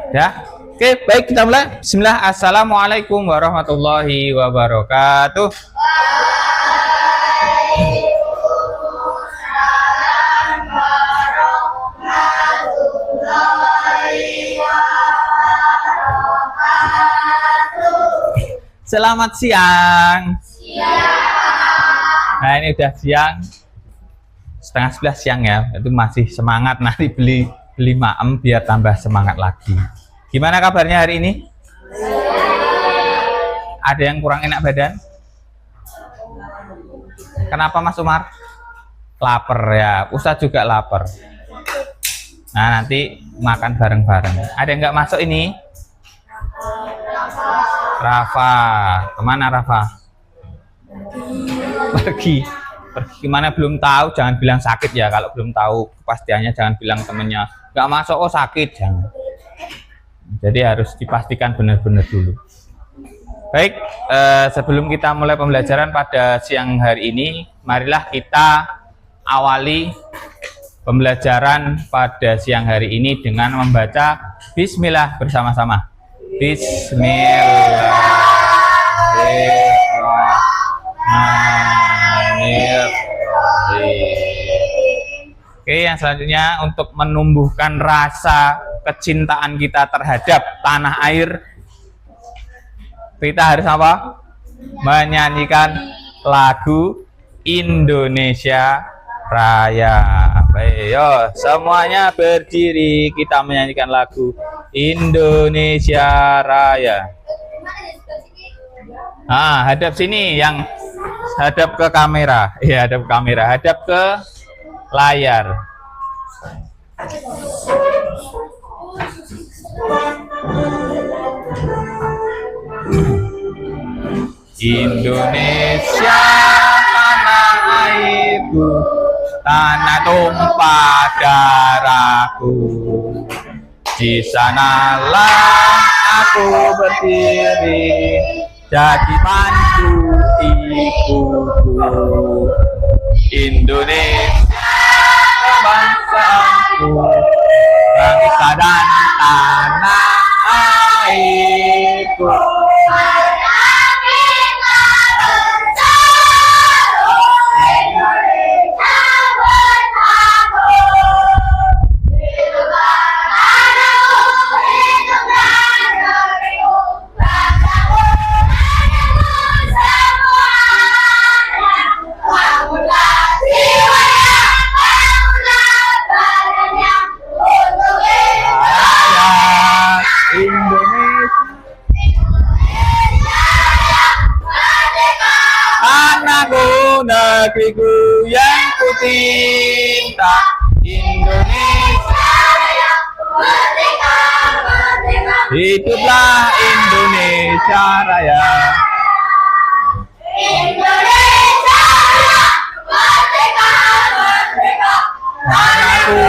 Ya. Oke, baik kita mulai. Bismillah. Assalamualaikum warahmatullahi wabarakatuh. Selamat siang. Nah, ini udah siang. Setengah 11 siang ya. Itu masih semangat, nanti beli maem biar tambah semangat lagi. Gimana kabarnya hari ini? Ada yang kurang enak badan? Kenapa Mas Umar? Lapar ya. Ustadz juga lapar. Nah, nanti makan bareng-bareng. Ada yang nggak masuk ini? Rafa, kemana Rafa? Pergi kemana belum tahu, jangan bilang sakit ya. Kalau belum tahu kepastiannya jangan bilang temennya nggak masuk, oh sakit, jangan. Jadi harus dipastikan benar-benar dulu. Baik, sebelum kita mulai pembelajaran pada siang hari ini, marilah kita awali pembelajaran pada siang hari ini dengan membaca Bismillah bersama-sama. Bismillahirrahmanirrahim. Oke, yang selanjutnya untuk menumbuhkan rasa kecintaan kita terhadap tanah air, kita harus apa? Menyanyikan lagu Indonesia Raya. Baik, yo, semuanya berdiri, kita menyanyikan lagu Indonesia Raya. Ah, hadap sini, yang hadap ke kamera. Ya, hadap ke kamera, hadap ke layar. Indonesia tanah airku, tanah tumpah darahku. Di sanalah aku berdiri, jadi pandu ibuku. Indonesia bangsaku, bangsa dan tanah airku. Negeriku yang ku cinta, Indonesia yang merdeka, merdeka. Hiduplah Indonesia Raya. Indonesia merdeka, merdeka. Tanahku,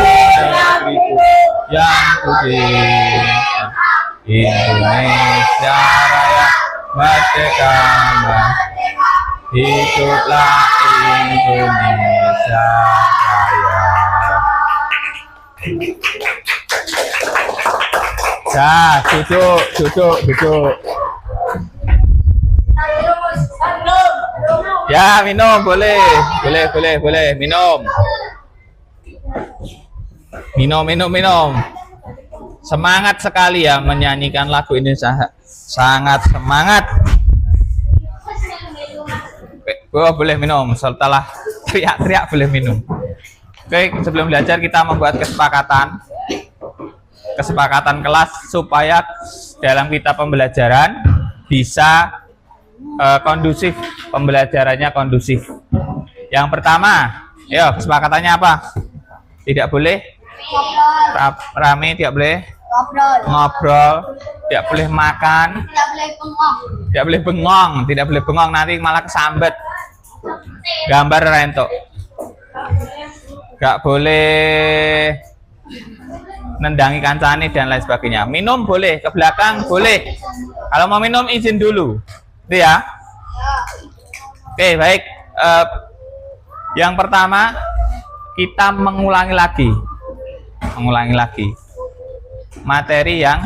negeriku yang ku cinta, Indonesia Raya merdeka, merdeka. Hiduplah Indonesia Raya. Nah, duduk. Ya, minum, boleh, minum. Minum. Semangat sekali ya menyanyikan lagu ini, sangat semangat. Oh, boleh minum, setelah teriak-teriak boleh minum. Oke, sebelum belajar kita membuat kesepakatan kelas supaya dalam kita pembelajaran bisa kondusif, pembelajarannya kondusif. Yang pertama, yuk kesepakatannya apa? Tidak boleh rame, tidak boleh ngobrol, tidak boleh makan, tidak boleh bengong, nanti malah kesambet. Gambar rento, gak boleh nendangi kancane dan lain sebagainya. Minum boleh, ke belakang boleh. Kalau mau minum izin dulu, itu ya. Oke, baik. Yang pertama kita mengulangi lagi materi yang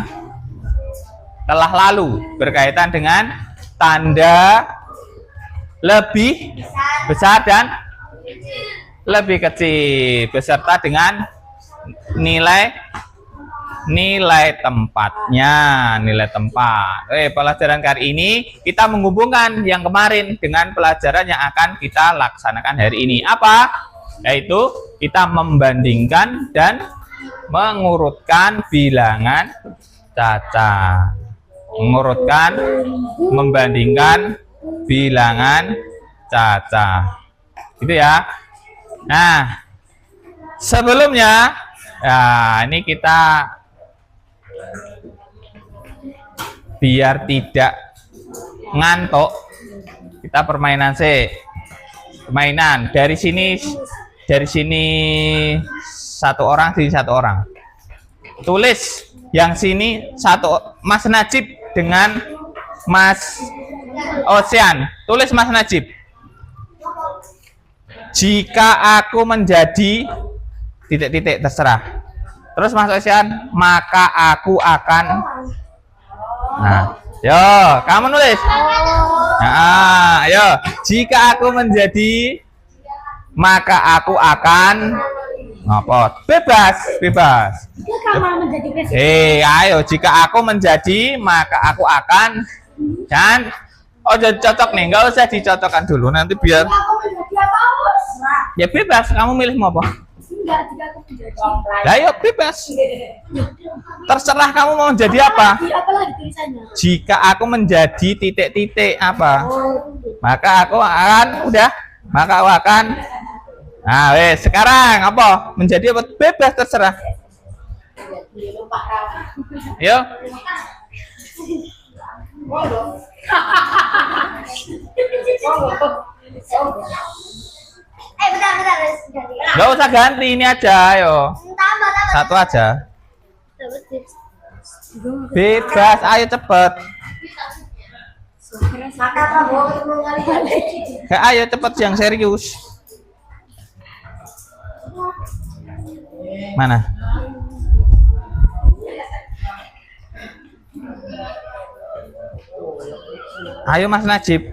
telah lalu berkaitan dengan tanda lebih besar dan lebih kecil beserta dengan nilai tempatnya, nilai tempat. Pelajaran kali ini kita menghubungkan yang kemarin dengan pelajaran yang akan kita laksanakan hari ini. Apa? Yaitu kita membandingkan dan mengurutkan bilangan cacah. Membandingkan bilangan cacah. Gitu ya. Nah, sebelumnya ini kita biar tidak ngantuk, kita permainan dari sini satu orang, sini satu orang. Tulis yang sini satu, Mas Najib dengan Mas Ocean. Tulis Mas Najib. Jika aku menjadi titik-titik terserah. Terus Mas Ocean, maka aku akan. Nah, yo, kamu nulis. Nah, ayo. Jika aku menjadi, maka aku akan ngopot. Bebas. Ayo. Jika aku menjadi, maka aku akan. Dan jadi cocok nih, nggak usah dicocokkan dulu. Nanti biar. Ya bebas. Kamu milih mau apa? Ayo bebas. Terserah kamu mau jadi apa. Jika aku menjadi titik-titik apa, maka aku akan nah wes sekarang apa menjadi apa, bebas terserah. Yo. Bentar. Gak usah ganti, ini aja, ayo. Satu aja. Bebas, ayo cepet. Ayo cepet yang serius. Mana? Ayo Mas Najib.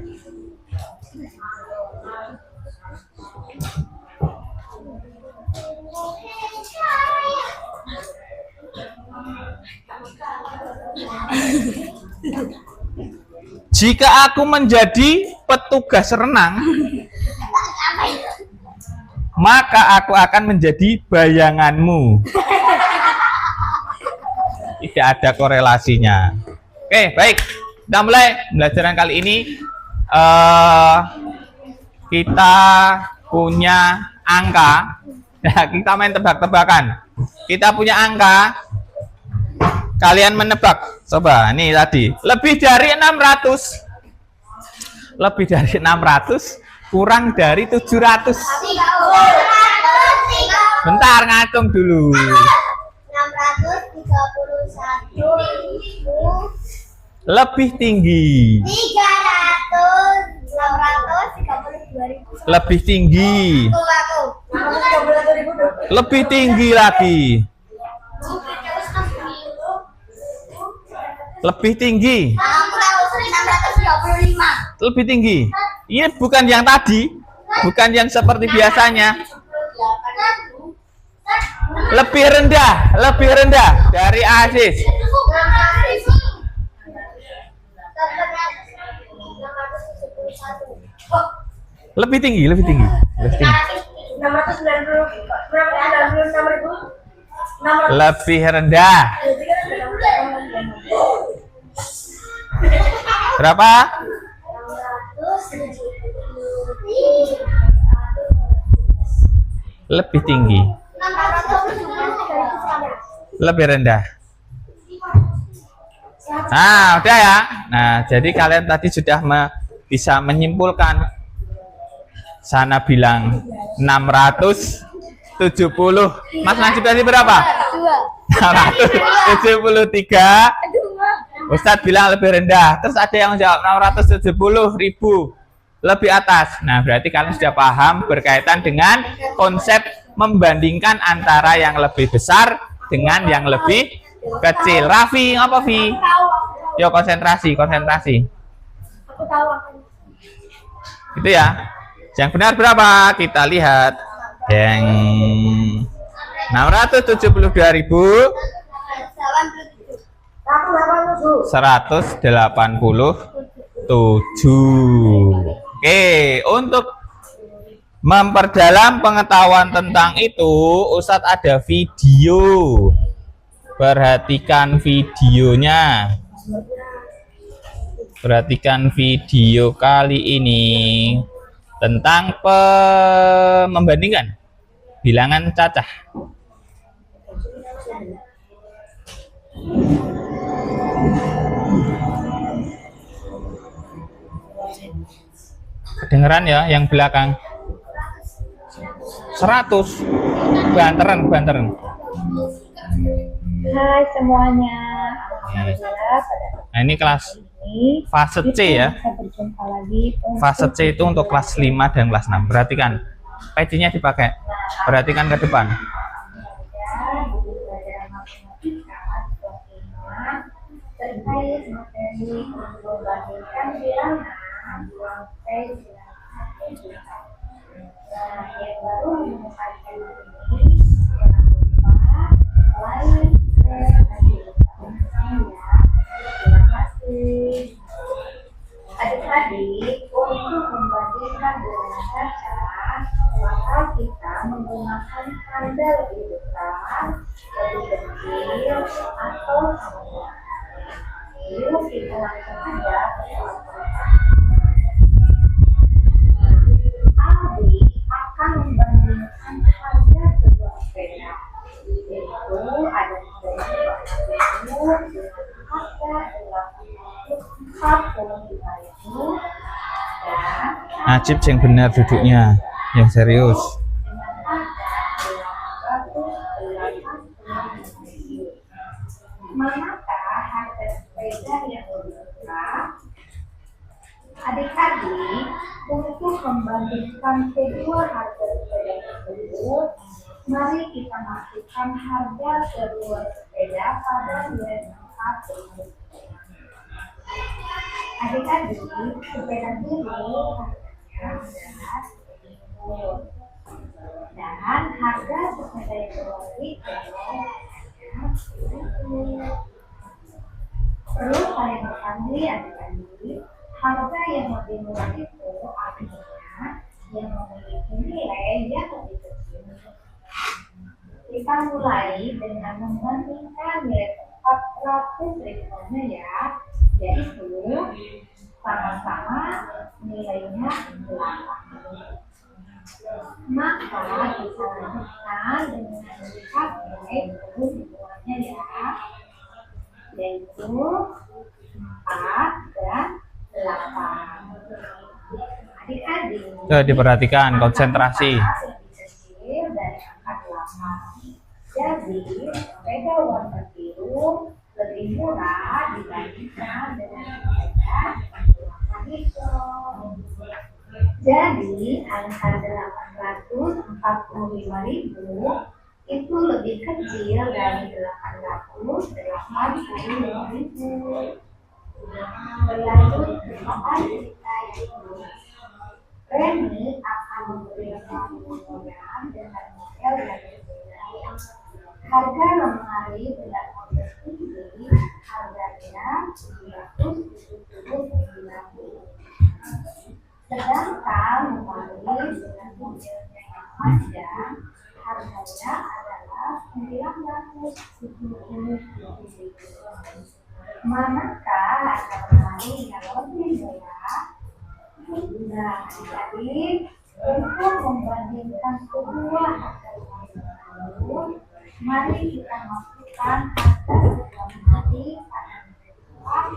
Jika aku menjadi petugas renang, maka aku akan menjadi bayanganmu. Tidak ada korelasinya. Oke, baik. Kita mulai pembelajaran kali ini. Kita punya angka. Nah, kita main tebak-tebakan. Kita punya angka. Kalian menebak. Coba, ini tadi. Lebih dari 600. Lebih dari 600 kurang dari 700. Bentar, ngatung dulu. 631.000 lebih tinggi. 300.632.000 lebih tinggi. Lebih tinggi lagi. Lebih tinggi. 635. Lebih tinggi. Ini bukan yang tadi, bukan yang seperti biasanya. Lebih rendah dari Aziz. Lebih tinggi. 696.000. Lebih rendah. Berapa? 670. Lebih tinggi. Lebih rendah. Nah, udah ya. Nah, jadi kalian tadi sudah bisa menyimpulkan. Sana bilang 670. Mas Najib tadi berapa? 673. Ustadz bilang lebih rendah. Terus ada yang jawab 670.000 lebih atas. Nah, berarti kalian sudah paham berkaitan dengan konsep membandingkan antara yang lebih besar dengan yang lebih kecil. Raffi, apa Vi? Yo konsentrasi, konsentrasi. Aku tahu akan. Itu ya. Yang benar berapa? Kita lihat. Yang 672.187. Oke, untuk memperdalam pengetahuan tentang itu, Ustadz ada video. Perhatikan videonya. Perhatikan video kali ini tentang membandingkan bilangan cacah. Kedengeran ya yang belakang? 100. Banteran. Hai semuanya, alhamdulillah pada Nah, ini kelas ini fase C ya. kita berjumpa lagi Fase C itu untuk kelas 5 dan kelas 6. Perhatikan, pecinya dipakai. Perhatikan ke depan. terkait materi membandingkan bilangan sampai bilangan. Nah, yang baru menyelesaikan ini jangan lupa like, share, dan subscribe ya. Terima kasih. Adik-adik, untuk membandingkan bilangan cacah, maka kita menggunakan tanda lebih besar, lebih kecil, atau sama. Yuk kita langsung aja ke soal pertama. Abi akan membandingkan harga sebuah sepeda, yaitu ada sepeda dengan harga 845.000 dan Najib yang benar duduknya, yang serius. dengan harga 818.000. Manakah harga sepeda yang lebih murah? Adik-adik, untuk membandingkan kedua harga sepeda tersebut, mari kita masukkan harga kedua sepeda pada nilai 1. Adik-adik, sepeda biru harganya adalah 10.000 dan harga sepeda yang berbalik adalah 10.000. Perlu kalian ketahui adik-adik, harga yang lebih murah itu artinya yang memiliki nilai yang lebih kecil. Kita mulai dengan membandingkan nilai tempat 100 ribuannya ya, yaitu sama-sama nilainya 8. Maka kita lanjutkan dengan melihat nilai ribuannya ya, yaitu 4 dan 8. Adik-adik, Coba diperhatikan, konsentrasi. lebih kecil dari angka 8. Jadi, sepeda warna biru lebih murah dibandingkan dengan sepeda warna hijau. Jadi, angka 845.000 itu lebih kecil dari 880.000. Berlanjut ke soal kita yaitu Reni akan membeli lemari dengan model yang berbeda. Harga lemari dengan model tinggi harganya 379.000. Sedangkan lemari dengan model yang panjang harganya adalah 970.000. Manakah harga lemari yang lebih murah? Nah, jadi untuk membandingkan kedua harga lemari tersebut, mari kita masukkan harga lemari pada nilai.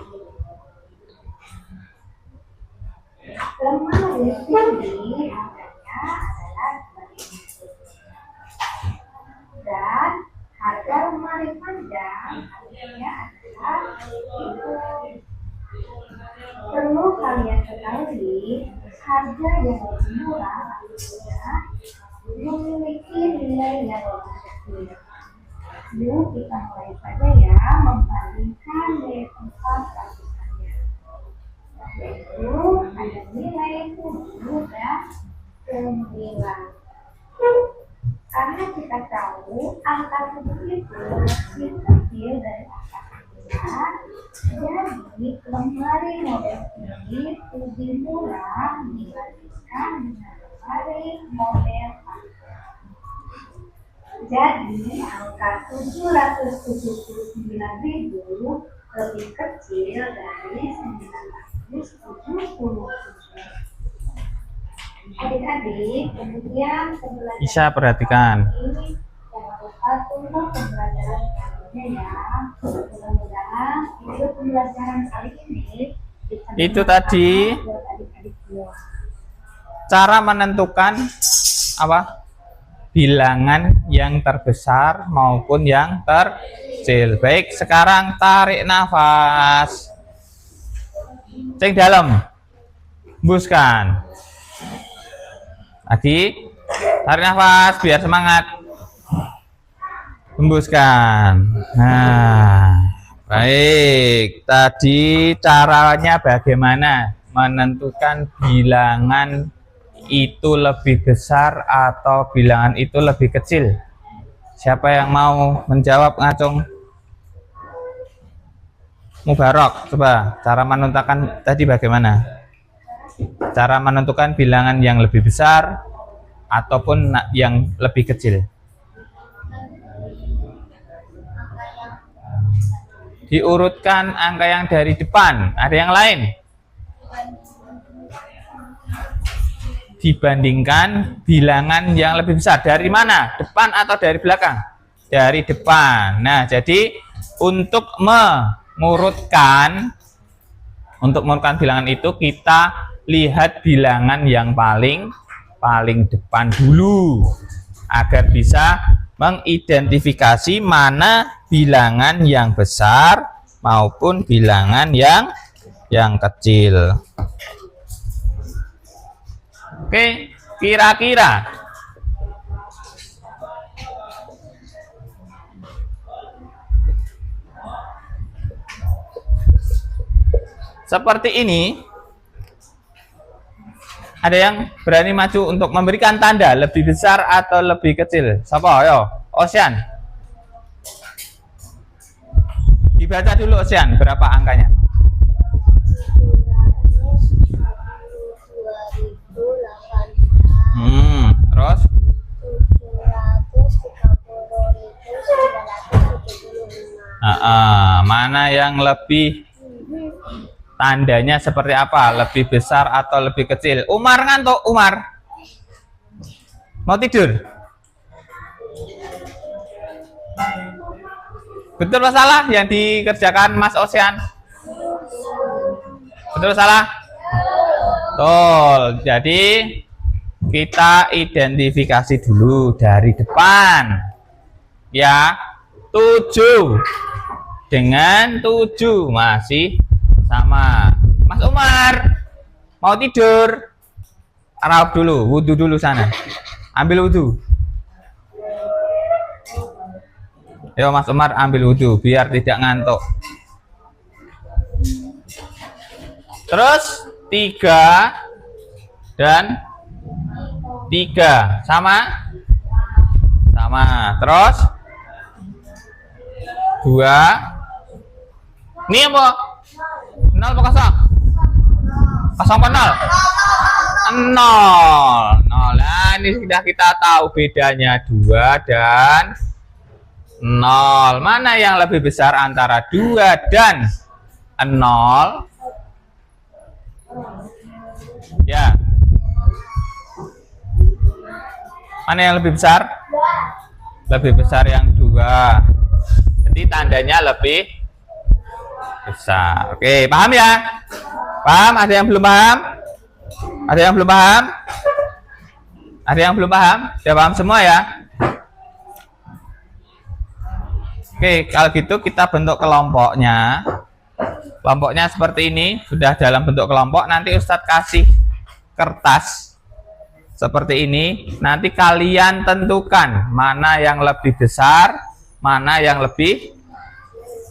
Lemari tinggi harganya adalah 2.000 dan harga lemari panjang harganya adalah 1.000. Perlu kalian ketahui, harga yang lebih murah artinya memiliki nilai yang lebih kecil. Yuk kita mulai saja ya membandingkan nilai tempat 100 Jadi lemari model ini lebih murah dibandingkan dengan lemari model jadi angka 779.000 lebih kecil dari 977. Adik-adik, kemudian pembelajaran Bisa perhatikan. ini jangan lupa tunggu pembelajaran selanjutnya ya. Mudah-mudahan video pembelajaran kali ini bisa Itu tadi buat adik-adik semua. cara menentukan apa? Bilangan yang terbesar maupun yang terkecil. Baik, sekarang tarik nafas. Cek dalam. Hembuskan. Lagi. Tarik nafas biar semangat. Hembuskan. Nah, baik. Tadi caranya bagaimana menentukan bilangan itu lebih besar atau bilangan itu lebih kecil? Siapa yang mau menjawab? Ngacung Mubarok, coba cara menentukan tadi bagaimana? Cara menentukan bilangan yang lebih besar ataupun yang lebih kecil? Diurutkan angka yang dari depan. Ada yang lain? Dibandingkan bilangan yang lebih besar. Dari mana? Depan atau dari belakang? Dari depan. Nah, jadi untuk mengurutkan bilangan itu, kita lihat bilangan yang paling depan dulu agar bisa mengidentifikasi mana bilangan yang besar maupun bilangan yang kecil. Oke, kira-kira seperti ini. Ada yang berani maju untuk memberikan tanda lebih besar atau lebih kecil? Siapa? Ayo, Ocean. Dibaca dulu Ocean, berapa angkanya? 2018. Terus 730.975. mana yang lebih, tandanya seperti apa? Lebih besar atau lebih kecil? Umar ngantuk, Umar. Mau tidur? Betul atau salah yang dikerjakan Mas Ocean? Betul atau salah? Betul. Jadi kita identifikasi dulu dari depan. Ya, 7 dengan 7 masih sama. Mas Umar mau tidur? Raup dulu, wudhu dulu sana. Ambil wudhu. Yo Mas Umar ambil wudhu biar tidak ngantuk. Terus 3 dan 3 sama? Sama. Terus 2. Ini apa? 0 apa kosong? Kosong apa 0? 0. Nah, ini sudah kita tahu bedanya 2 dan 0. Mana yang lebih besar antara 2 dan 0? Ya. Mana yang lebih besar? Lebih besar yang 2. Jadi tandanya lebih besar. Oke, paham ya? Paham? Ada yang belum paham? Ada yang belum paham? Ada yang belum paham? Sudah paham semua ya? Oke, kalau gitu kita bentuk kelompoknya. Kelompoknya seperti ini, sudah dalam bentuk kelompok. Nanti Ustadz kasih kertas seperti ini. Nanti kalian tentukan mana yang lebih besar, mana yang lebih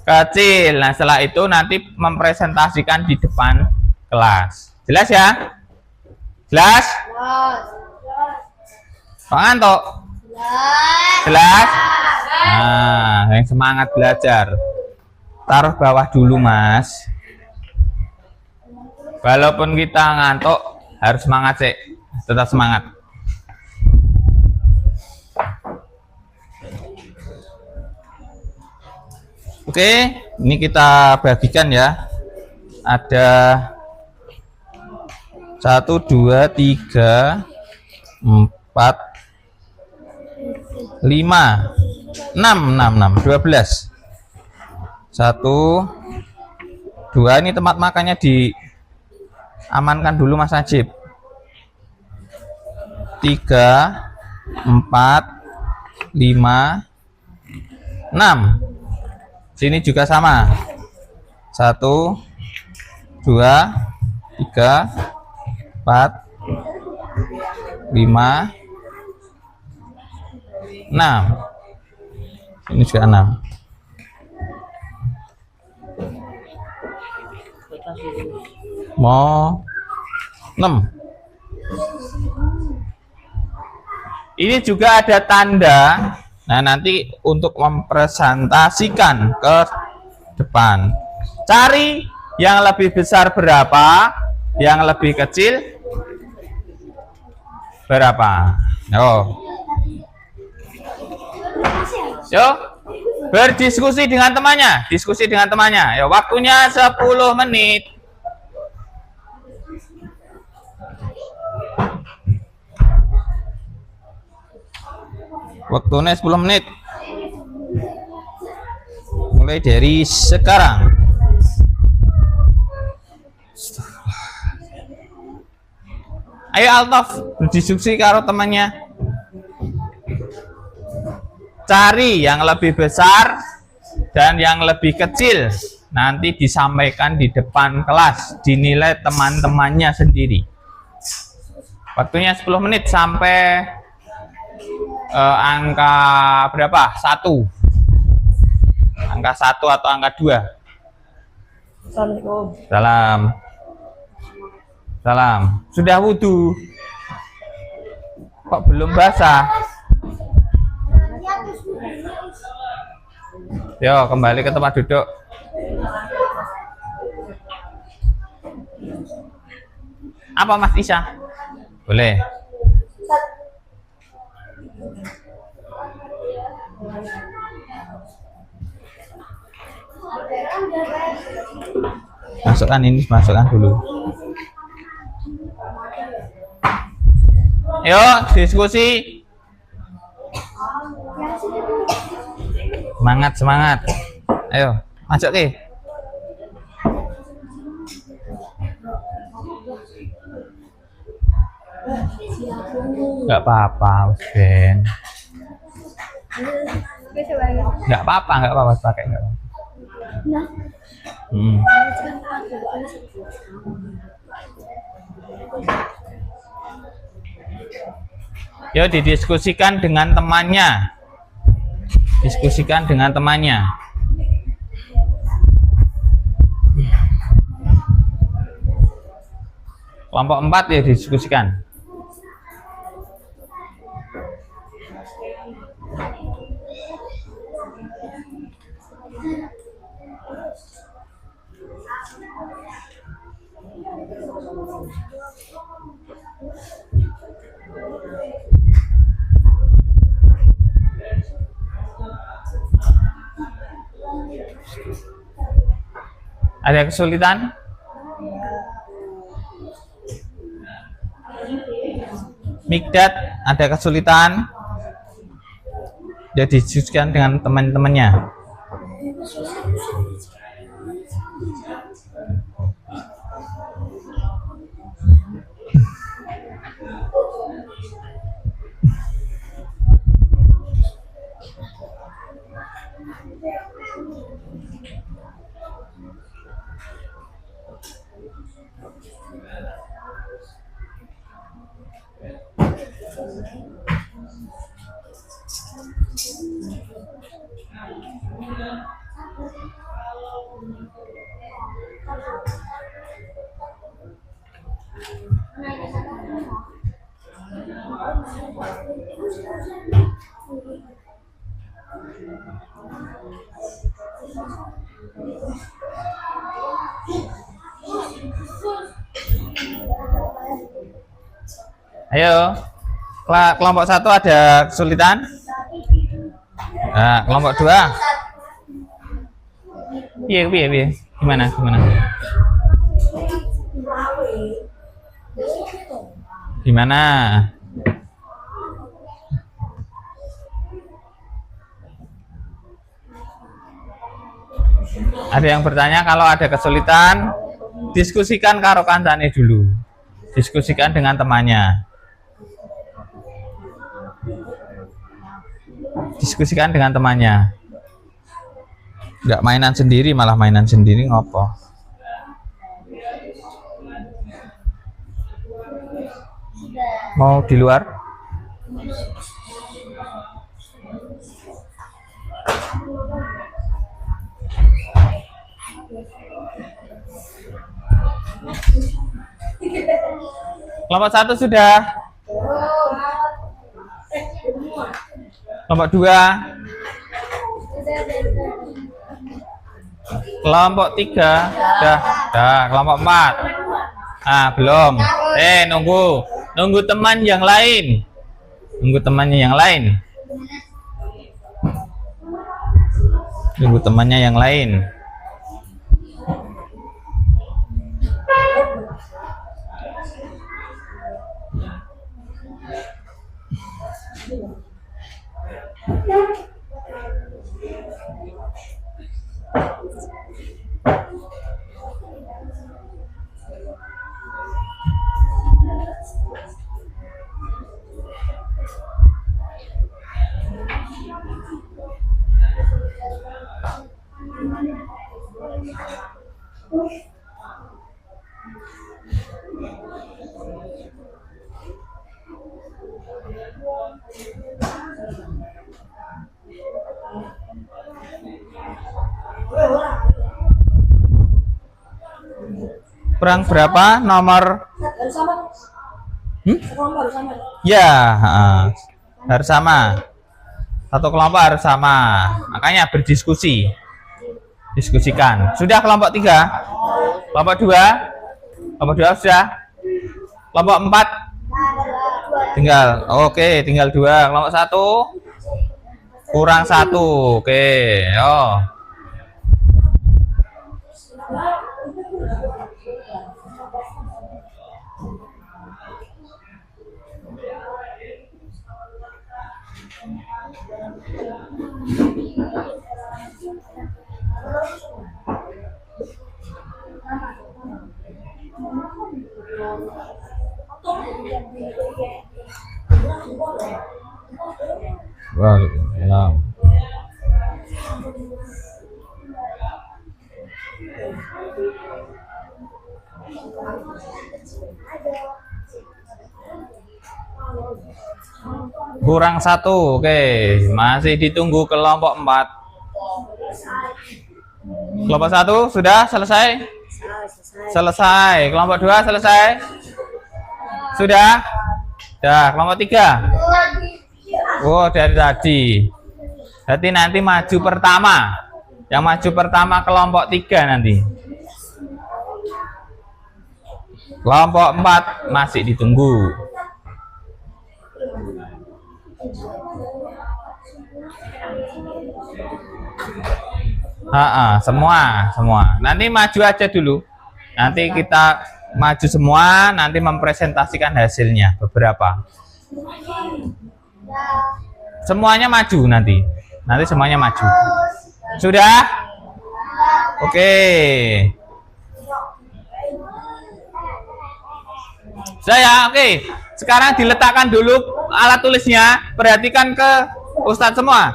kecil. Nah, setelah itu nanti mempresentasikan di depan kelas. Jelas ya? Jelas? Pak Ngantuk? Jelas? Nah, yang semangat belajar. taruh bawah dulu, Mas. Walaupun kita ngantuk, harus semangat sih. Tetap semangat. Oke, ini kita bagikan ya. Ada 1, 2, 3, 4, 5, 6, 12. 1, 2, ini tempat makannya diamankan dulu Mas Najib. 3, 4, 5, 6. Sini juga sama. 1, 2, 3, 4, 5, 6. Ini juga 6. Mau 6. Ini juga ada tanda. Nah, nanti untuk mempresentasikan ke depan. Cari yang lebih besar berapa, yang lebih kecil berapa. Yo, berdiskusi dengan temannya, diskusi dengan temannya. Ya, waktunya 10 menit. Waktunya 10 menit. Mulai dari sekarang. Ayo Altaf, berdiskusi karo temannya. Cari yang lebih besar dan yang lebih kecil. Nanti disampaikan di depan kelas, dinilai teman-temannya sendiri. Waktunya 10 menit sampai angka berapa? 1. Angka 1 atau angka 2. Assalamualaikum. Salam. Salam. Sudah wudhu? Kok belum basah? Yo, kembali ke tempat duduk. Apa Mas Isya? Boleh. Masukkan ini, masukkan dulu. Yuk, diskusi. Semangat, semangat. Ayo, masuk ke. Enggak apa-apa, Ben. Enggak apa-apa pakai enggak apa-apa. Yuk didiskusikan dengan temannya. Diskusikan dengan temannya. Kelompok 4 ya didiskusikan. Ada kesulitan? Mikdad, ada kesulitan? Ya didiskusikan dengan teman-temannya. Ayo. Kelompok 1 ada kesulitan? Nah, kelompok 2. Iya. Gimana? Gimana? Ada yang bertanya, kalau ada kesulitan, diskusikan karo kancane dulu. Diskusikan dengan temannya. Diskusikan dengan temannya. Enggak mainan sendiri, malah mainan sendiri ngopo. Mau di luar? Kelompok 1 sudah. Kelompok 2. Kelompok 3. Dah. Kelompok 4. Ah, belum. Nunggu teman yang lain. Nunggu temannya yang lain. Nunggu temannya yang lain. Kurang berapa nomor? Ya, harus sama. Satu kelompok harus sama. Makanya berdiskusi. Diskusikan. Sudah kelompok 3? Kelompok 2? Kelompok 2 sudah? Kelompok 4? Tinggal. Oke, tinggal 2. Kelompok 1? Kurang 1. Oke. Oh. Waalaikumsalam. Kurang 1. Oke, masih ditunggu kelompok 4. Kelompok 1 sudah selesai? Selesai. Kelompok 2 selesai? Sudah? Dah. Kelompok 3? Oh, dari tadi. Berarti nanti maju pertama. Yang maju pertama kelompok 3 nanti. Kelompok 4 masih ditunggu. Semua. Nanti maju aja dulu. Nanti kita maju semua, nanti mempresentasikan hasilnya beberapa. Semuanya maju nanti. Nanti semuanya maju. Sudah? Oke. Saya oke. Sekarang diletakkan dulu alat tulisnya. Perhatikan ke Ustadz semua.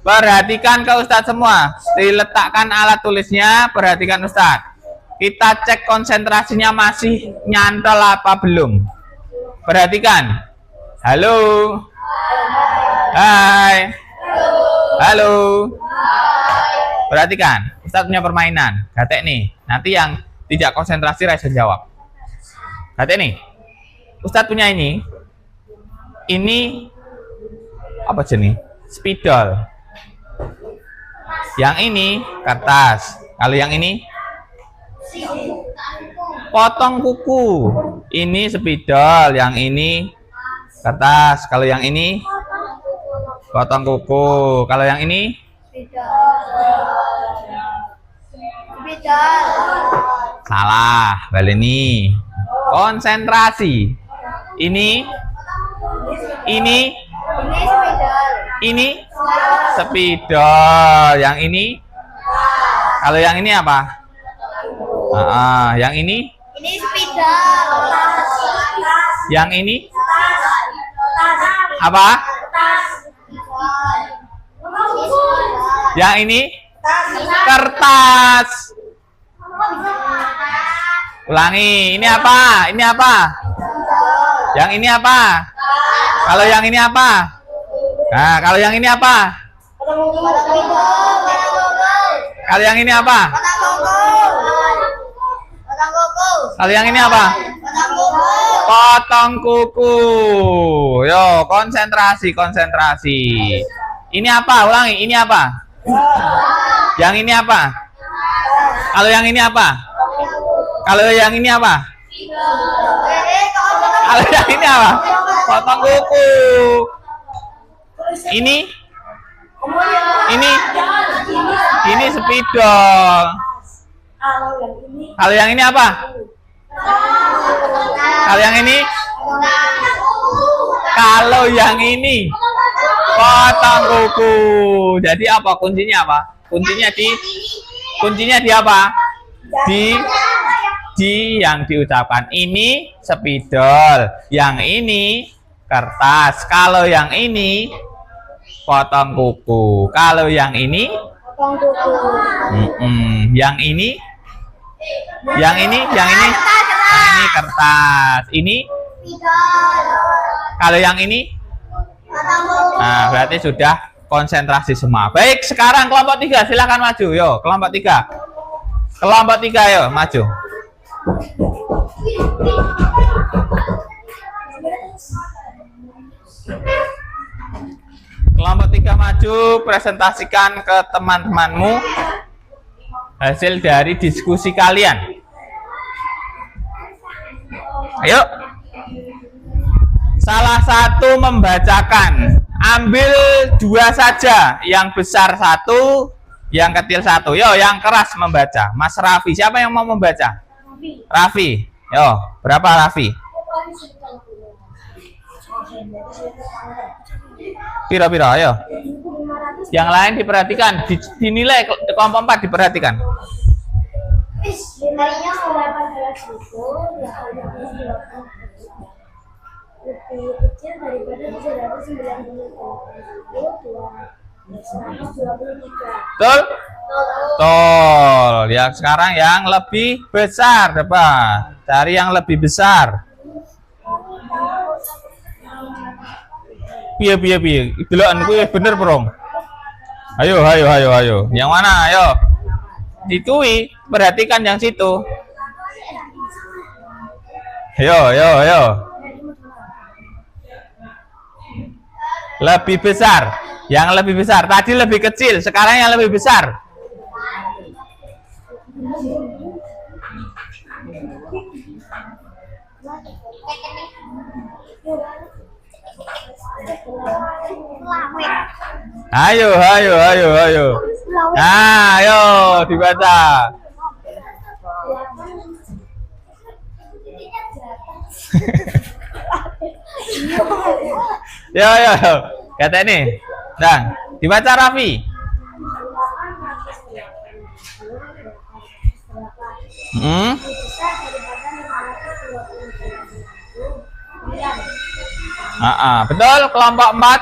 Perhatikan ke Ustadz semua. Diletakkan alat tulisnya. Perhatikan Ustadz. Kita cek konsentrasinya masih nyantol apa belum. Perhatikan. Halo. Hai. Halo. Perhatikan. Ustadz punya permainan. Gatek nih. Nanti yang tidak konsentrasi Raisa jawab. Gatek nih. Ustadz punya ini. Ini apa jenis? Spidol. Yang ini kertas. Kalau yang ini potong kuku. Ini spidol, yang ini Kertas. Kalau yang ini? Potong kuku. Kalau yang ini? Salah. Baleni. Konsentrasi. Ini? Ini? Ini? Spidol. Yang ini? Kalau yang ini apa? Yang ini? Ini spidol. Yang ini? Apa? Yang ini? Kertas. Ulangi. Ini apa? Ini apa? Yang ini apa? Kalau yang ini apa? Nah, kalau yang ini apa? Kalau yang ini apa? Kalau yang ini apa? Potong kuku. Yo, konsentrasi, konsentrasi. Ini apa? Ulangi. Ini apa? Yang ini apa? Kalau yang ini apa? Kalau yang ini apa? Kalau yang ini apa? Potong kuku. Ini spidol. Kalau yang ini apa? Kalau yang ini? Kalau yang ini potong kuku. Jadi apa kuncinya apa? Kuncinya di apa? Di yang diucapkan. Ini spidol, yang ini kertas. Kalau yang ini potong kuku. Kalau yang ini yang ini kertas. Ini kalau yang ini, nah berarti sudah konsentrasi semua. Baik, sekarang kelompok 3 silakan maju. Yo, kelompok 3. Kelompok 3 yo, maju. Kelompok 3 maju, presentasikan ke teman-temanmu hasil dari diskusi kalian. Ayo. Salah satu membacakan. Ambil 2 saja, yang besar 1, yang kecil 1. Yo, yang keras membaca. Mas Raffi, siapa yang mau membaca? Raffi. Yo, berapa Raffi? Pira-pira, ayo. Yang lain diperhatikan, dinilai kelompok 4 diperhatikan. Nilainya 18 itu lebih kecil daripada 790. Betul? Betul. Yang sekarang yang lebih besar, depan. Cari yang lebih besar. Piye. Deloken kuwi bener, Bro. Ayo. Yang mana? Ayo. Itu perhatikan yang situ. Ayo. Lebih besar. Yang lebih besar. Tadi lebih kecil, sekarang yang lebih besar. Ayo. Nah, ayo dibaca. Yo. Kata ini. Dan dibaca Raffi. Betul, kelompok 4.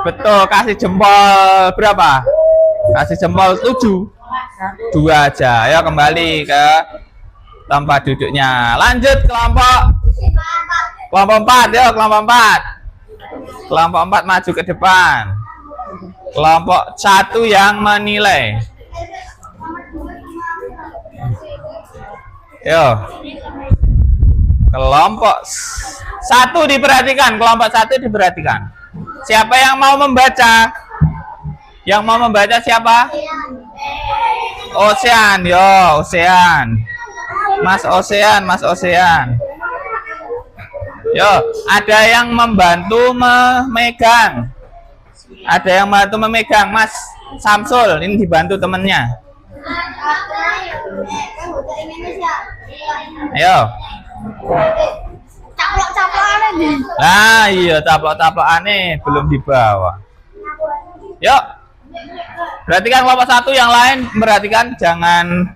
Betul, kasih jempol berapa? Kasih jempol 7. 2 aja. Ayo kembali ke tempat duduknya. Lanjut kelompok 4. Yo, kelompok 4. Kelompok 4 maju ke depan. Kelompok 1 yang menilai. Yo. Kelompok 1 diperhatikan. Kelompok 1 diperhatikan. Siapa yang mau membaca? Yang mau membaca siapa? Ocean. Yo, Ocean. Mas Ocean. Yo, ada yang membantu memegang. Ada yang membantu memegang, Mas Samsul. Ini dibantu temennya. Ayo. Caplok-caplok nih. Nah, iya taplok-taplok aneh belum dibawa. Yuk. Perhatikan kelompok 1, yang lain perhatikan, jangan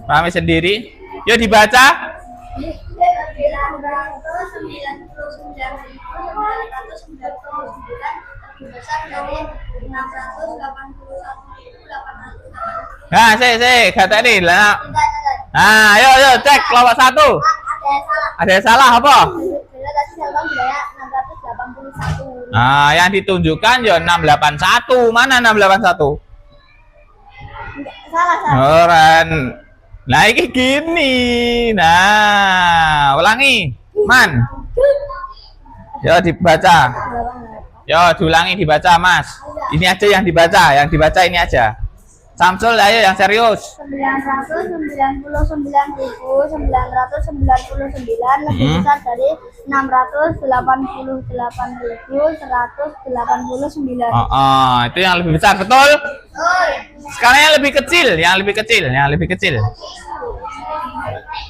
rame sendiri. Yuk dibaca. 999.999 lebih besar dari 681.800. Nah, kata ini lah. Nah, ayo cek kelompok 1. Ada yang salah apa? Nah, yang ditunjukkan ya 681. Mana 681? Salah. Orang. Nah, ini gini. Nah, ulangi. Man. Yo dibaca. Yo diulangi dibaca, Mas. Ini aja yang dibaca. Yang dibaca ini aja. Samsul, ayo yang serius. 999.999 lebih besar dari 688.189. Itu yang lebih besar, betul? Sekarang yang lebih kecil, yang lebih kecil.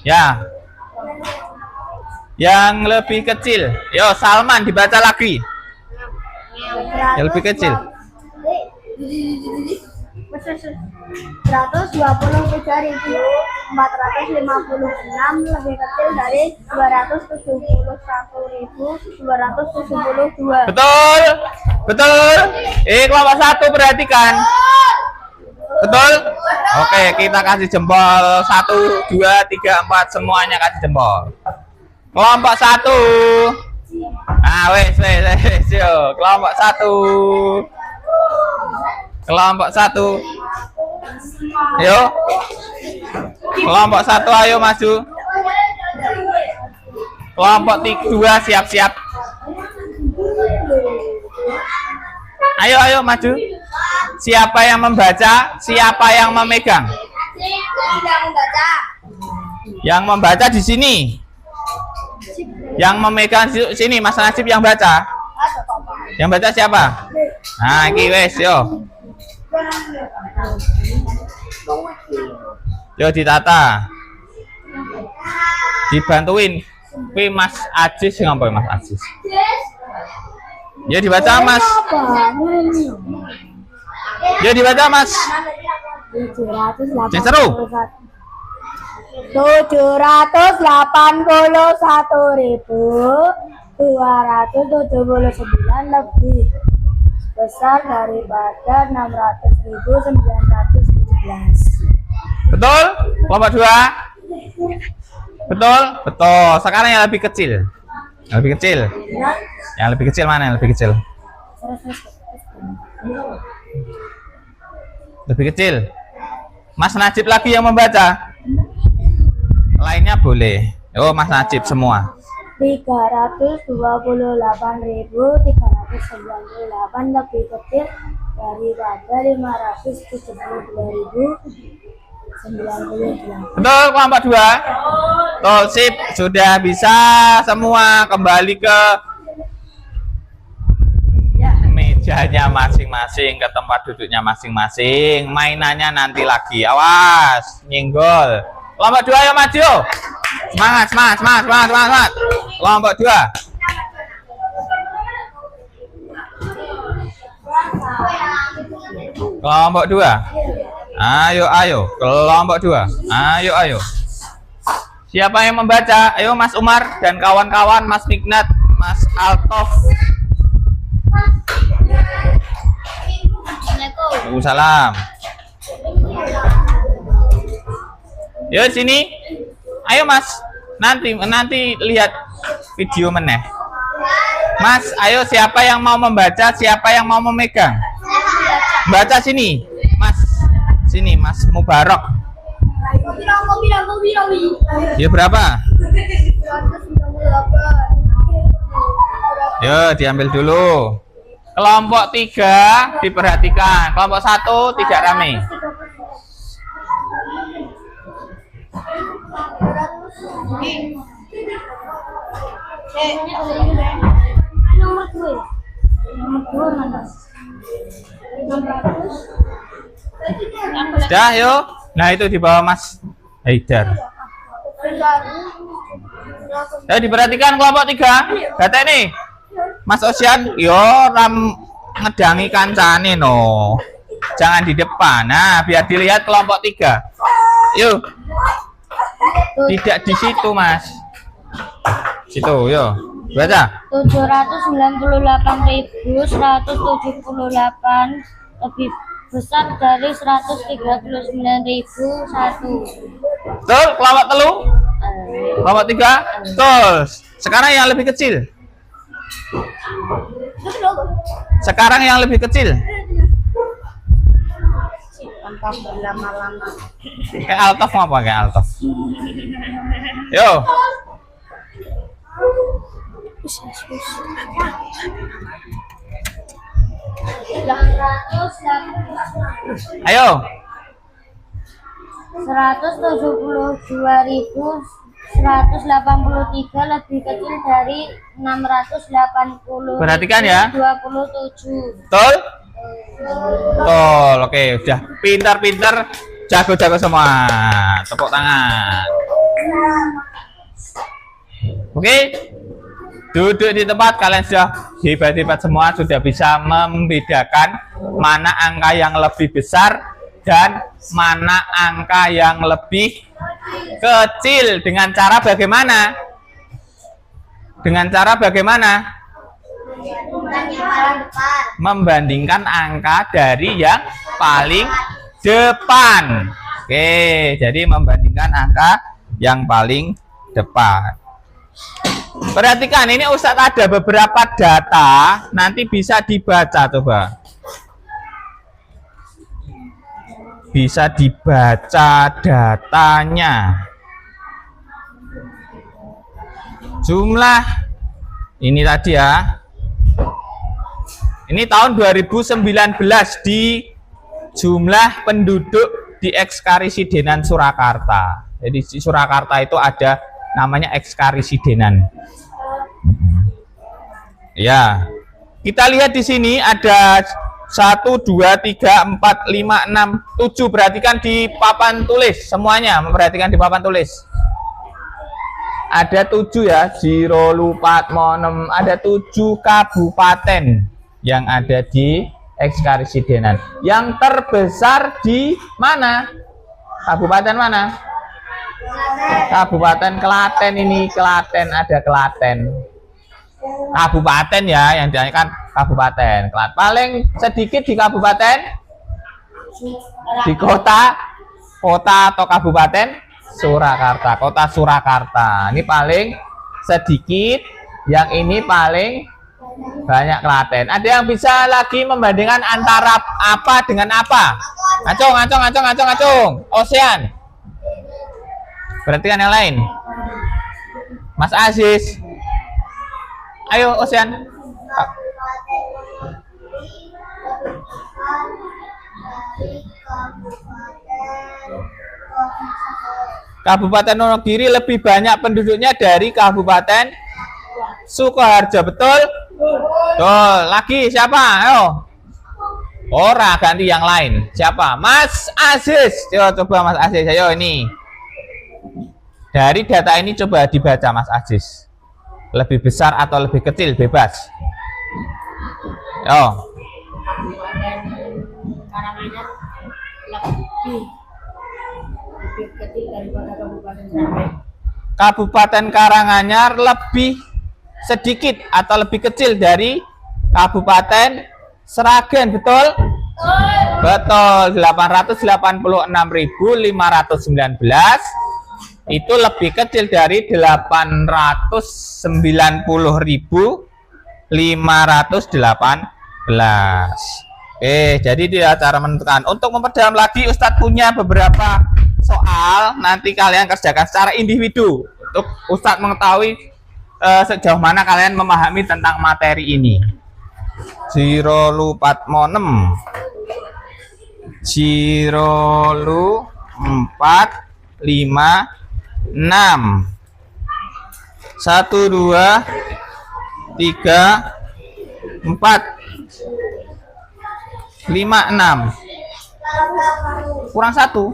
Ya. Yang lebih kecil. Yo, Salman dibaca lagi. Yang lebih kecil. 123.456 lebih kecil dari 271.272. Betul. Kelompok 1 perhatikan. Betul? Oke, kita kasih jempol 1, 2, 3, 4 semuanya kasih jempol. Kelompok 1. Nah, wes. Yo, kelompok 1. Kelompok 1. Ayo. Kelompok 1 ayo maju. Kelompok 2 siap-siap. Ayo maju. Siapa yang membaca? Siapa yang memegang? Yang membaca di sini. Yang memegang di sini, Mas Najib yang baca. Yang baca siapa? Nah, iki wes yo. Yo ditata. Dibantuin. Kuwi Mas Ajis ngapa Mas Ajis? Ya dibaca Mas. Ya dibaca Mas. 781. Seru. 781.279 lebih besar daripada 600.917. Betul? Kelompok 2. Betul? Sekarang yang lebih kecil. Yang lebih kecil mana yang lebih kecil? Lebih kecil. Mas Najib lagi yang membaca. Lainnya boleh. Oh, Mas Najib semua. 328.398 lebih kecil daripada 572.098. Betul, kelompok 2. Tuh, sip, sudah bisa semua kembali ke mejanya masing-masing, ke tempat duduknya masing-masing. Mainannya nanti lagi. Awas, nyenggol. Kelompok 2 ayo maju. Semangat. Kelompok 2. Kelompok 2. Ayo. Kelompok 2. Ayo. Siapa yang membaca? Ayo Mas Umar dan kawan-kawan, Mas Mignat, Mas Altof. Waalaikumsalam. Yo sini. Ayo Mas. Nanti lihat video meneh. Mas, ayo siapa yang mau membaca, siapa yang mau memegang? Baca sini. Mas. Sini Mas Mubarok. Ya berapa? Yo diambil dulu. Kelompok 3 diperhatikan. Kelompok 1 tidak rame. Nomor 2. Nomor 2 mana? 600. Sudah, yuk. Nah, itu di bawah Mas Haidar. Ayo diperhatikan kelompok 3. Data ini. Mas Osian, yo ram ngedangi kancane no. Jangan di depan. Nah, biar dilihat kelompok 3. Yuk. Tidak di situ, Mas. Situ, yo. Baca. 798.178 lebih besar dari 139.001. Betul, kelompok telu. Kelompok 3. Betul. Sekarang yang lebih kecil. Sekarang yang lebih kecil. Kayak Altof apa kayak Altof? Yo. Ayo. 172.183 lebih kecil dari 680. Perhatikan ya. 27. Betul? Betul. Oke, udah pintar-pintar, jago-jago semua. Tepuk tangan. Oke. Duduk di tempat, kalian sudah hebat-hebat semua, sudah bisa membedakan mana angka yang lebih besar dan mana angka yang lebih kecil. Dengan cara bagaimana? Dengan cara bagaimana? Membandingkan angka dari yang paling depan. Oke, jadi membandingkan angka yang paling depan. Perhatikan, ini Ustadz ada beberapa data, nanti bisa dibaca coba. Bisa dibaca datanya. Jumlah ini tadi ya. Ini tahun 2019 di jumlah penduduk di Ekskarisidenan Surakarta. Jadi di Surakarta itu ada namanya Ekskarisidenan. Ya. Kita lihat di sini ada 1, 2, 3, 4, 5, 6, 7. Perhatikan di papan tulis semuanya, memperhatikan di papan tulis. Ada 7 ya, Jiro Lupat Monem, ada 7 kabupaten yang ada di Ekskarisidenan. Yang terbesar di mana? Kabupaten mana? Kabupaten Klaten ini, Klaten, ada Klaten. Kabupaten ya, yang ditanyakan kabupaten. Paling sedikit di kabupaten, di kota atau kabupaten Surakarta, kota Surakarta. Ini paling sedikit, yang ini paling banyak Klaten. Ada yang bisa lagi membandingkan antara apa dengan apa? Acung. Ocean. Perhatikan yang lain. Mas Aziz. Ayo Ocean. Kabupaten Wonogiri lebih banyak penduduknya dari Kabupaten Sukoharjo, betul? Betul. Lagi siapa? Ayo. Ora, ganti yang lain. Siapa? Mas Aziz. Coba Mas Aziz. Ayo ini. Dari data ini coba dibaca Mas Aziz. Lebih besar atau lebih kecil, bebas. Yo. Kabupaten Karanganyar lebih sedikit atau lebih kecil dari Kabupaten Sragen, betul? Betul. 886.519 itu lebih kecil dari 890.518. Jadi dia cara menentukan. Untuk memperdalam lagi, Ustadz punya beberapa soal, nanti kalian kerjakan secara individu untuk Ustadz mengetahui sejauh mana kalian memahami tentang materi ini. Jiro Lupat Monem, Jiro Lu 4, 5, 6. 1, 2, 3, 4, 5, 6. Kurang 1.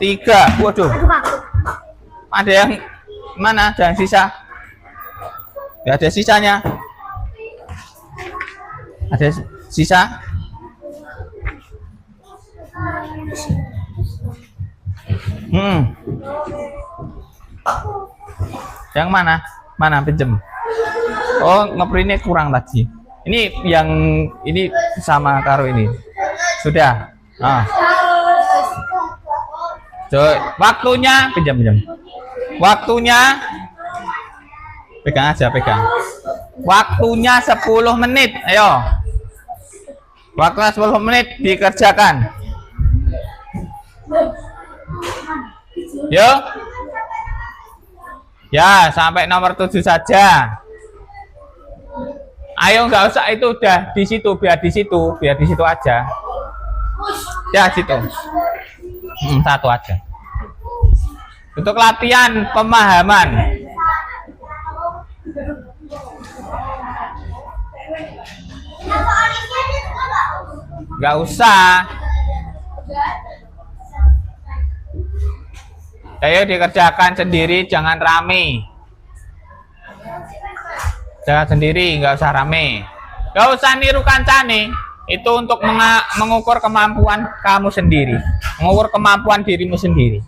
3. Waduh. Aduh, Pak. Ada yang mana? Ada yang sisa? Ya, ada sisanya. Ada sisa? Yang mana? Mana pinjem? Oh, ngeprintnya kurang tadi. Ini yang ini sama karo ini. Sudah. Ah. Waktunya pinjam. Waktunya pegang aja, pegang. Waktunya 10 menit. Ayo. Waktunya 10 menit dikerjakan. Yuk. Ya, sampai nomor 7 saja. Ayo, nggak usah itu, udah di situ, biar di situ aja. Ya, situ. 1 aja. Untuk latihan pemahaman. Nggak usah. Ayo dikerjakan sendiri, jangan rame. Jangan sendiri, nggak usah rame. Nggak usah niru kancane. Itu untuk mengukur kemampuan kamu sendiri, mengukur kemampuan dirimu sendiri.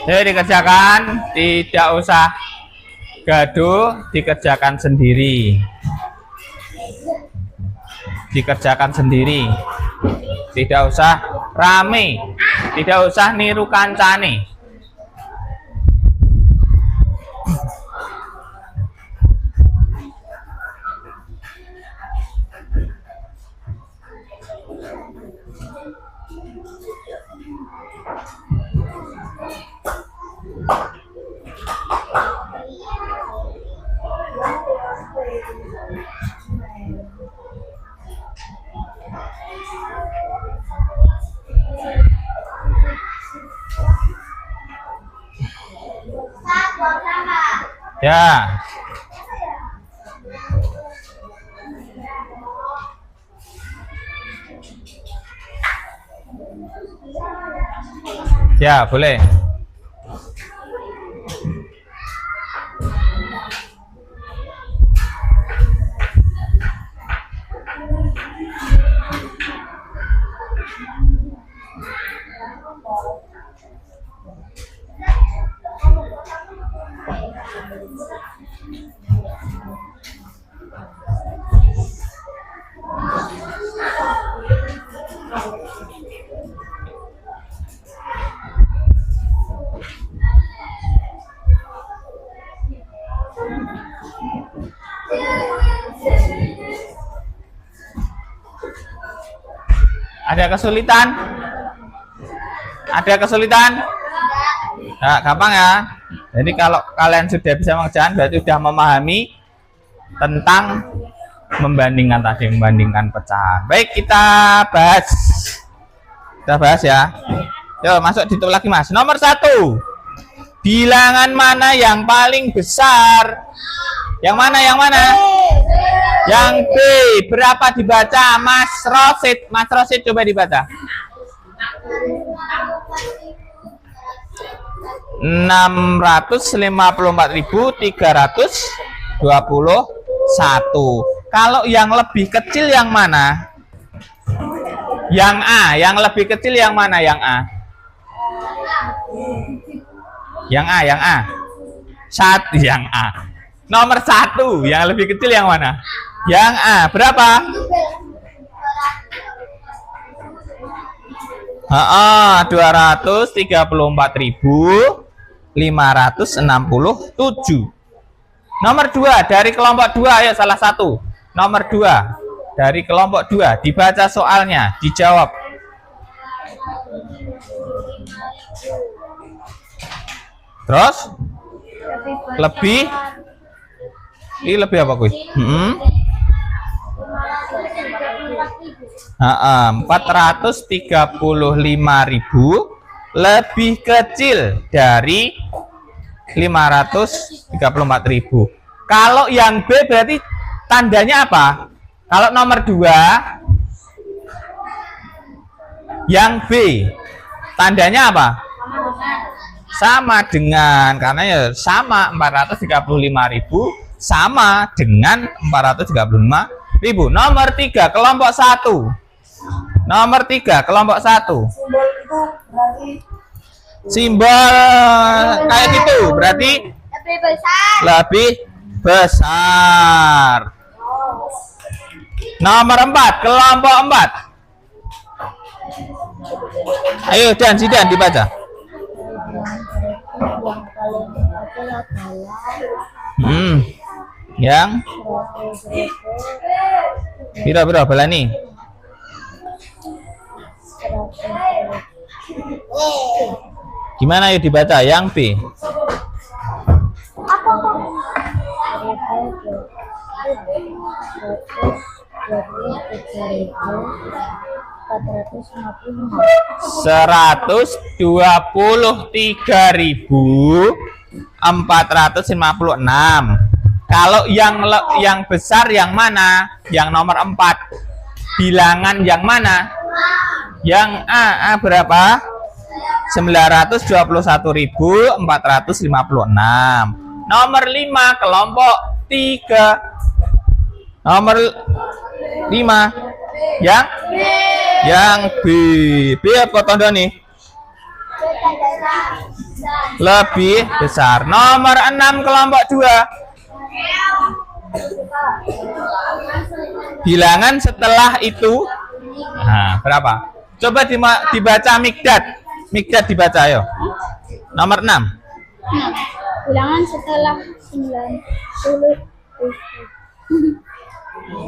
Jadi dikerjakan, tidak usah gaduh, dikerjakan sendiri. Dikerjakan sendiri. Tidak usah rame, tidak usah niru kancane. Ya. Ya, boleh. Ada kesulitan? Ada kesulitan? Nah, gampang ya. Jadi kalau kalian sudah bisa mengerjakan, berarti sudah memahami tentang membandingkan tadi, membandingkan pecahan. Baik, kita bahas. Kita bahas ya. Yuk, masuk ditutup lagi, Mas. Nomor 1. Bilangan mana yang paling besar? Yang mana? Yang mana? Yang B. Berapa dibaca, Mas Rosid? Mas Rosid coba dibaca. 654.321. Kalau yang lebih kecil yang mana? Yang A. Yang lebih kecil yang mana? Yang A. Yang A, yang A. Yang A. Nomor 1, yang lebih kecil yang mana? Yang A. Berapa? 234.567. Nomor 2, dari kelompok 2, ayo salah satu. nomor 2 dari kelompok 2, dibaca soalnya, dijawab. Terus lebih ini lebih apa kuy? 435.000 lebih kecil dari 534.000. Kalau yang B berarti tandanya apa? Kalau nomor 2 yang B tandanya apa? Sama dengan, karena ya sama 435.000 sama dengan 435.000. Nomor 3 kelompok 1. Nomor 3 kelompok 1. Simbol kayak gitu berarti Lebih besar. lebih besar. Nomor 4 kelompok 4. Ayo Dan, Zidan dibaca. Yang pira-pira balani. Gimana, yuk dibaca yang B. Apa kok? 123.456. Kalau yang besar yang mana? Yang nomor 4. Bilangan yang mana? Yang A berapa? 921.456. Nomor 5 kelompok 3. Nomor 5 yang B. B apa tanda nih? Lebih besar. Nomor 6 kelompok 2. Bilangan setelah itu berapa? Coba dibaca Mikdad. Mikdad dibaca ayo. Nomor 6. Bilangan setelah 90.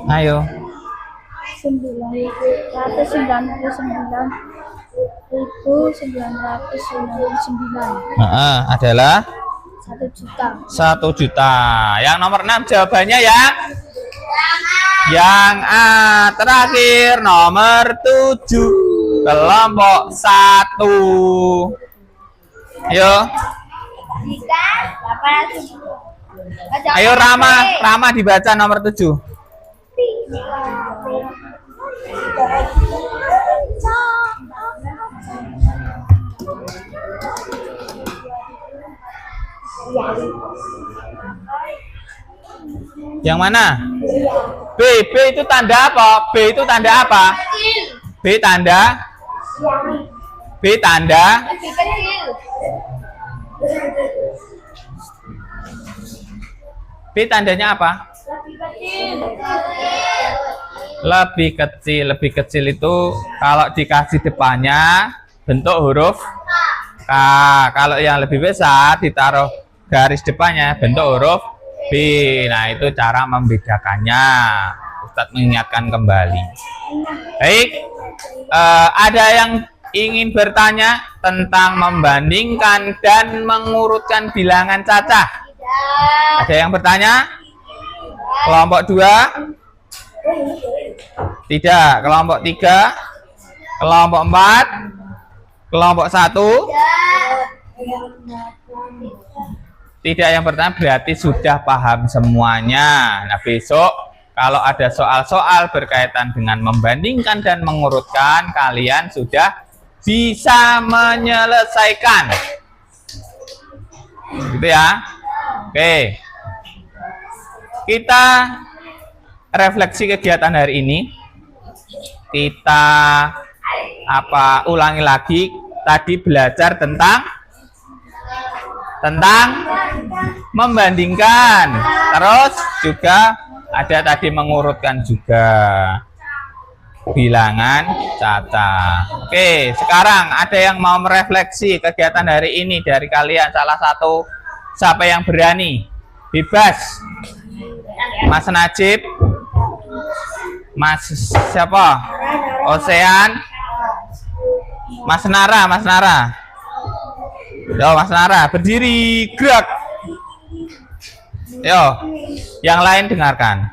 Ayo. 999.999 adalah 1 juta. 1 juta. Yang nomor 6 jawabannya yang A. Terakhir nomor 7 kelompok 1. Ayo. Ayo Rama dibaca nomor 7. Yang mana? B. B itu tanda apa? B itu tanda apa? B tanda Lebih kecil. B tandanya apa? Lebih kecil. Lebih kecil itu kalau dikasih depannya bentuk huruf K. Kalau yang lebih besar ditaruh garis depannya bentuk huruf B. Nah, itu cara membedakannya. Ustadz mengingatkan kembali. Baik, ada yang ingin bertanya tentang membandingkan dan mengurutkan bilangan cacah? Ada yang bertanya? Kelompok 2? Tidak. Kelompok 3? Kelompok 4? Kelompok 1? Tidak. Yang pertama berarti sudah paham semuanya. Nah, besok kalau ada soal-soal berkaitan dengan membandingkan dan mengurutkan, kalian sudah bisa menyelesaikan. Gitu ya. Oke. Kita refleksi kegiatan hari ini. Kita ulangi lagi. Tadi belajar tentang membandingkan. Terus juga ada tadi mengurutkan juga bilangan cacah. Oke, sekarang ada yang mau merefleksi kegiatan hari ini dari kalian? Salah satu, siapa yang berani? Bebas. Mas Najib, Mas siapa? Ocean. Mas Nara, Mas Nara. Yo, Mas Nara, berdiri, gerak. Yo, yang lain dengarkan.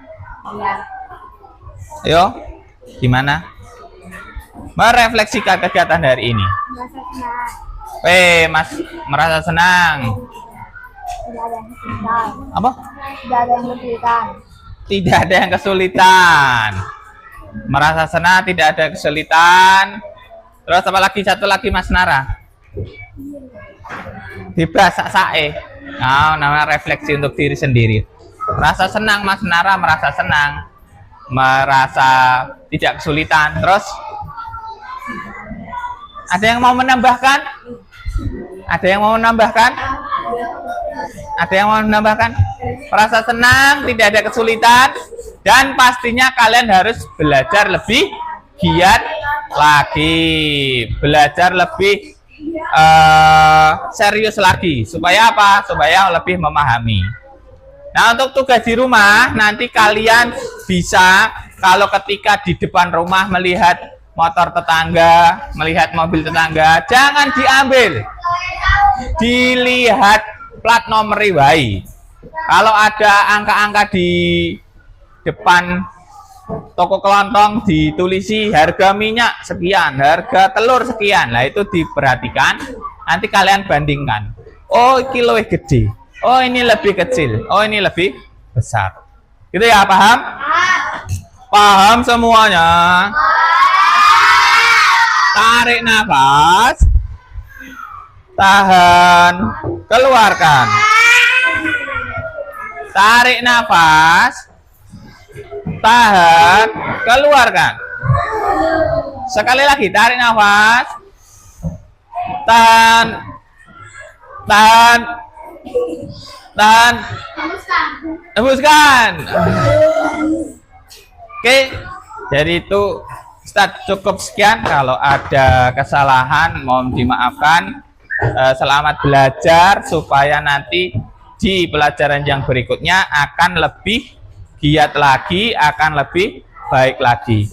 Yo, gimana? Merefleksikan kegiatan hari ini. Merasa senang. Mas merasa senang. Tidak ada yang kesulitan. Apa? Tidak ada yang kesulitan. Tidak ada yang kesulitan. Merasa senang, tidak ada kesulitan. Terus apa lagi? Satu lagi Mas Nara. Bebas sak-sae. Nah, namanya refleksi untuk diri sendiri. Merasa senang Mas Nara, merasa senang. Merasa tidak kesulitan. Terus ada yang mau menambahkan? Ada yang mau menambahkan? Ada yang mau menambahkan? Merasa senang, tidak ada kesulitan, dan pastinya kalian harus belajar lebih giat lagi, belajar lebih serius lagi. Supaya apa? Supaya lebih memahami. Nah, untuk tugas di rumah, nanti kalian bisa, kalau ketika di depan rumah melihat motor tetangga, melihat mobil tetangga, jangan diambil. Dilihat plat nomor wae. Kalau ada angka-angka di depan toko kelontong ditulisi harga minyak sekian, harga telur sekian. Nah, itu diperhatikan. Nanti kalian bandingkan. Oh, kilo gede. Oh, ini lebih kecil. Oh, ini lebih besar. Gitu ya, paham? Paham semuanya? Tarik nafas. Tahan. Keluarkan. Tarik nafas. Tahan. Keluarkan. Sekali lagi, tarik nafas. Tahan. Tahan. Tahan. Hembuskan. Oke. Jadi itu Ustadz cukup sekian. Kalau ada kesalahan mohon dimaafkan. Selamat belajar supaya nanti di pelajaran yang berikutnya akan lebih giat lagi, akan lebih baik lagi.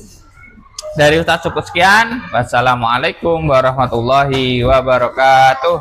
Dari Ustadz cukup sekian. Wassalamualaikum warahmatullahi wabarakatuh.